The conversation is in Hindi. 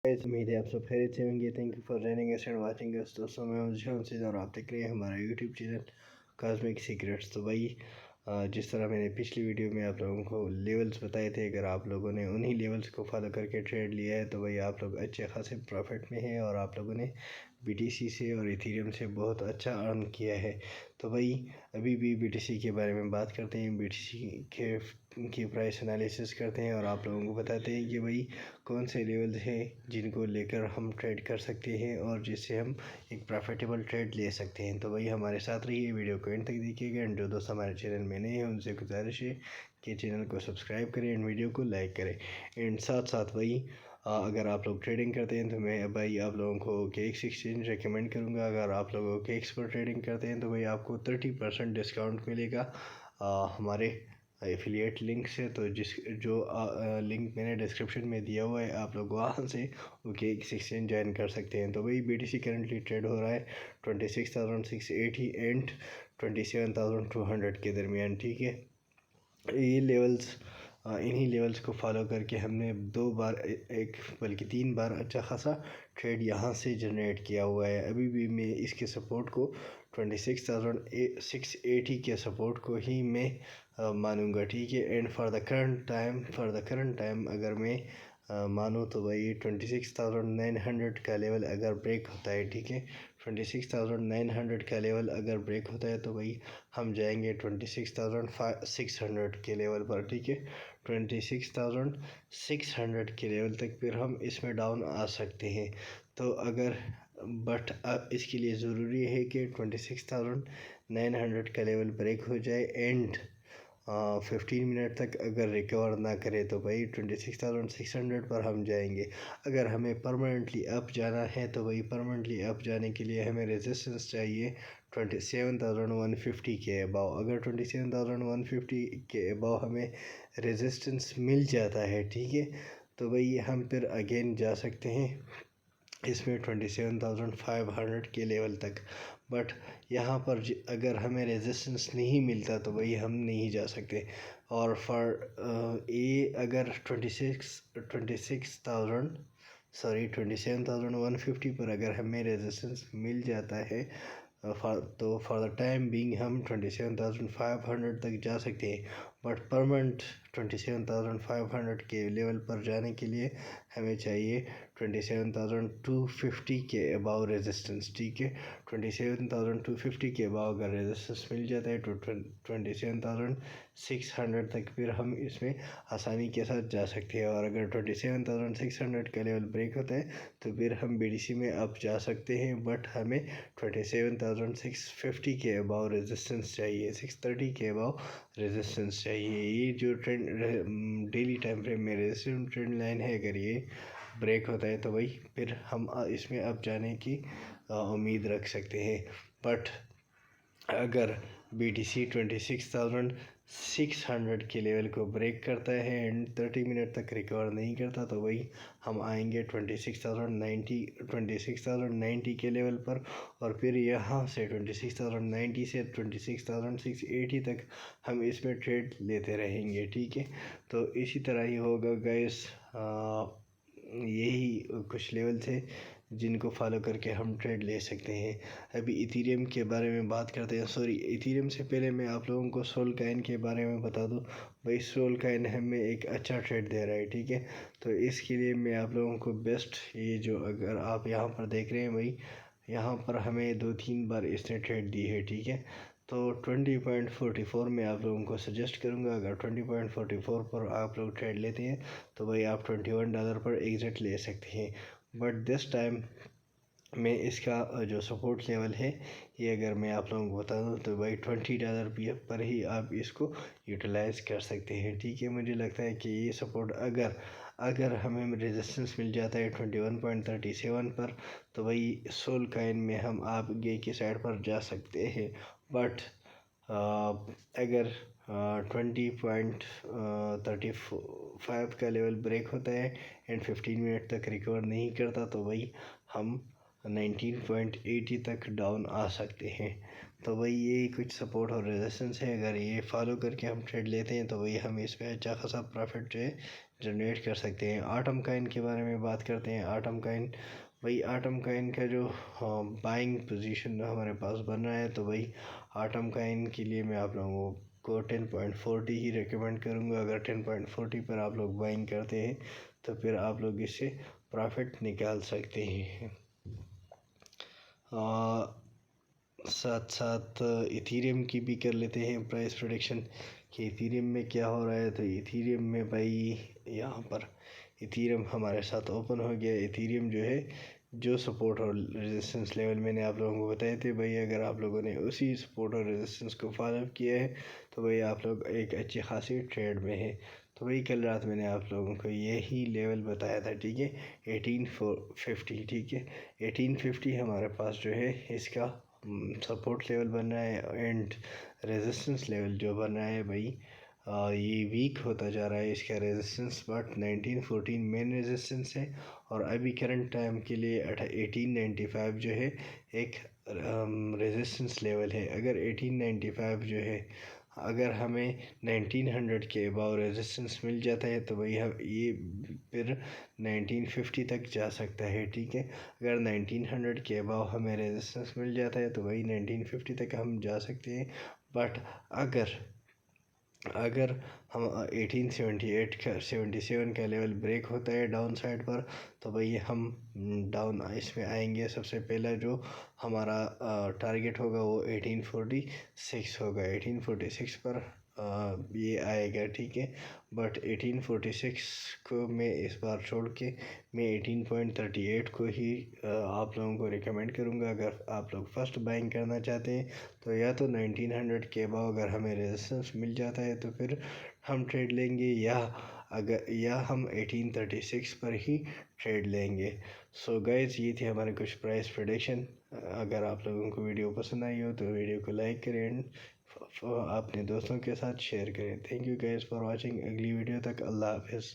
गाइस, उम्मीद है आप सब खैरियत से होंगे। Thank you for joining us and watching us. दोस्तों, मैं हूं जिशान सिद्ध और आप देख रहे हैं हमारा यूट्यूब चैनल कॉस्मिक सीक्रेट्स। तो भाई, जिस तरह मैंने पिछली वीडियो में आप लोगों को लेवल्स बताए थे, अगर आप लोगों ने उन्हीं लेवल्स को फॉलो करके ट्रेड लिया है तो भाई आप लोग अच्छे खासे प्रॉफिट में हैं और आप लोगों ने BTC से और इथेरियम से बहुत अच्छा अर्न किया है। तो भाई, अभी भी BTC के बारे में बात करते हैं, BTC के की प्राइस एनालिसिस करते हैं और आप लोगों को बताते हैं कि भाई कौन से लेवल हैं जिनको लेकर हम ट्रेड कर सकते हैं और जिससे हम एक प्रॉफिटेबल ट्रेड ले सकते हैं। तो भाई हमारे साथ रहिए, वीडियो को एंड तक देखिएगा। एंड जो दोस्त हमारे चैनल में नए हैं उनसे गुजारिश है कि चैनल को सब्सक्राइब करें एंड वीडियो को लाइक करें। एंड साथ साथ भाई, अगर आप लोग ट्रेडिंग करते हैं तो मैं भाई आप लोगों को केक्स एक्सचेंज रेकमेंड करूँगा। अगर आप लोगों केक्स पर ट्रेडिंग करते हैं तो भाई आपको 30% डिस्काउंट मिलेगा हमारे एफिलिएट लिंक से। तो जो लिंक मैंने डिस्क्रिप्शन में दिया हुआ है, आप लोग वहाँ से वो केक्स एक्सचेंज ज्वाइन कर सकते हैं। तो भाई BTC करंटली ट्रेड हो रहा है 26,680 एंड 27,200 के दरमियान, ठीक है। ये लेवल्स इन्हीं लेवल्स को फॉलो करके हमने 2 बार एक बल्कि 3 बार अच्छा खासा ट्रेड यहाँ से जनरेट किया हुआ है। अभी भी मैं इसके सपोर्ट को 26,680 के सपोर्ट को ही मैं मानूंगा, ठीक है। And for the current time अगर मैं मानो तो भाई 26,900 का लेवल अगर ब्रेक होता है, ठीक है, 26,900 का लेवल अगर ब्रेक होता है तो भाई हम जाएंगे 26,600 के लेवल पर, ठीक है। 26,600 के लेवल तक फिर हम इसमें डाउन आ सकते हैं। तो अगर बट इसके लिए ज़रूरी है कि 26,900 का लेवल ब्रेक हो जाए एंड 15 मिनट तक अगर रिकवर ना करे तो भाई 26,600 पर हम जाएंगे। अगर हमें परमानेंटली अप जाना है तो भाई परमानेंटली अप जाने के लिए हमें रेजिस्टेंस चाहिए 27,150 के अबाव। अगर 27,150 के अबाव हमें रेजिस्टेंस मिल जाता है, ठीक है, तो भाई हम फिर अगेन जा सकते हैं इसमें 27,500 के लेवल तक। बट यहाँ पर अगर हमें रेजिस्टेंस नहीं मिलता तो भाई हम नहीं जा सकते। और फॉर ए अगर 27,150 पर अगर हमें रेजिस्टेंस मिल जाता है तो फॉर द टाइम बीइंग हम 27,500 तक जा सकते हैं। बट परमानेंट 27,500 के लेवल पर जाने के लिए हमें चाहिए 27,250 के अबाव रेजिस्टेंस, ठीक है। 27,250 के अबाव अगर रेजिस्टेंस मिल जाता है तो 27,600 तक फिर हम इसमें आसानी के साथ जा सकते हैं। और अगर 27,600 का लेवल ब्रेक होता है तो फिर हम BTC में अप जा सकते हैं। बट हमें 27,650 के अबाव रेजिस्टेंस चाहिए, 630 के अबाव रेजिस्टेंस चाहिए। ये जो डेली टाइम फ्रेम में रेजिस्टेंस ट्रेंड लाइन है, अगर ये ब्रेक होता है तो भाई फिर हम इसमें अब जाने की उम्मीद रख सकते हैं। बट अगर BTC 26,600 के लेवल को ब्रेक करता है एंड 30 मिनट तक रिकवर नहीं करता तो वही हम आएंगे 26,090 के लेवल पर। और फिर यहाँ से 26,090 से 26,680 तक हम इसमें ट्रेड लेते रहेंगे, ठीक है। तो इसी तरह ही होगा गाइस। यही कुछ लेवल थे जिनको फॉलो करके हम ट्रेड ले सकते हैं। अभी इथेरियम के बारे में बात करते हैं। सॉरी, इथेरियम से पहले मैं आप लोगों को सोल कॉइन के बारे में बता दूं। भाई सोल कॉइन हमें एक अच्छा ट्रेड दे रहा है, ठीक है। तो इसके लिए मैं आप लोगों को बेस्ट, ये जो अगर आप यहाँ पर देख रहे हैं भाई, यहाँ पर हमें 2-3 बार इसने ट्रेड दी है, ठीक है। तो 20.44 में आप लोगों को सजेस्ट करूँगा। अगर 20.44 पर आप लोग ट्रेड लेते हैं तो भाई आप $21 पर एग्जिट ले सकते हैं। बट दिस टाइम में इसका जो सपोर्ट लेवल है, ये अगर मैं आप लोगों को बता दूँ तो भाई $20 पर ही आप इसको यूटिलाइज़ कर सकते हैं, ठीक है। मुझे लगता है कि ये सपोर्ट अगर हमें रेजिस्टेंस मिल जाता है 21.37 पर तो भाई सोल कॉइन में हम आगे की साइड पर जा सकते हैं। बट अगर 20.35 का लेवल ब्रेक होता है एंड 15 मिनट तक रिकवर नहीं करता तो भाई हम 19.80 तक डाउन आ सकते हैं। तो भाई ये कुछ सपोर्ट और रेजिस्टेंस है, अगर ये फॉलो करके हम ट्रेड लेते हैं तो भाई हम इसमें अच्छा खासा प्रॉफिट जो है जनरेट कर सकते हैं। आटम काइन के बारे में बात करते हैं। आटम काइन, वही आटम काइन का जो बाइंग पोजीशन हमारे पास बन रहा है, तो वही आटम काइन के लिए मैं आप लोगों को 10.40 ही रिकमेंड करूँगा। अगर 10.40 पर आप लोग बाइंग करते हैं तो फिर आप लोग इससे प्रॉफिट निकाल सकते हैं। साथ साथ इथीरियम की भी कर लेते हैं प्राइस प्रेडिक्शन कि इथीरियम में क्या हो रहा है। तो इथीरियम में भाई यहाँ पर इथीरियम हमारे साथ ओपन हो गया। इथीरियम जो है, जो सपोर्ट और रेजिस्टेंस लेवल मैंने आप लोगों को बताए थे भाई, अगर आप लोगों ने उसी सपोर्ट और रेजिस्टेंस को फॉलो किया है तो भाई आप लोग एक अच्छी खासी ट्रेड में है। तो भाई कल रात मैंने आप लोगों को यही लेवल बताया था, ठीक है, 1850, ठीक है, 1850 हमारे पास जो है इसका सपोर्ट लेवल बन रहा है एंड रेजिस्टेंस लेवल जो बन रहा है भाई ये वीक होता जा रहा है इसका रेजिस्टेंस, बट 1914 मेन रेजिस्टेंस है और अभी करंट टाइम के लिए 1895 जो है एक रेजिस्टेंस लेवल है। अगर 1895 जो है, अगर हमें 1900 के अबाव रेजिस्टेंस मिल जाता है तो भाई हम ये फिर 1950 तक जा सकता है, ठीक है। अगर 1900 के अबाव हमें रेजिस्टेंस मिल जाता है तो भाई 1950 तक हम जा सकते हैं। बट अगर हम 1878 का 77 का लेवल ब्रेक होता है डाउन साइड पर तो भाई हम डाउन इसमें आएंगे। सबसे पहला जो हमारा टारगेट होगा वो 1846 होगा। 1846 पर ये आएगा, ठीक है। बट 1846 को मैं इस बार छोड़ के मैं 18.38 को ही आप लोगों को रिकमेंड करूँगा। अगर आप लोग फर्स्ट बाइंग करना चाहते हैं तो या तो 1900 के अबाव अगर हमें रेजिस्टेंस मिल जाता है तो फिर हम ट्रेड लेंगे, या हम 1836 पर ही ट्रेड लेंगे। सो गाइज, ये थी हमारे कुछ प्राइस प्रेडिक्शन। अगर आप लोगों को वीडियो पसंद आई हो तो वीडियो को लाइक करें एंड अपने दोस्तों के साथ शेयर करें। Thank you guys for watching. अगली वीडियो तक अल्लाह हाफिज़।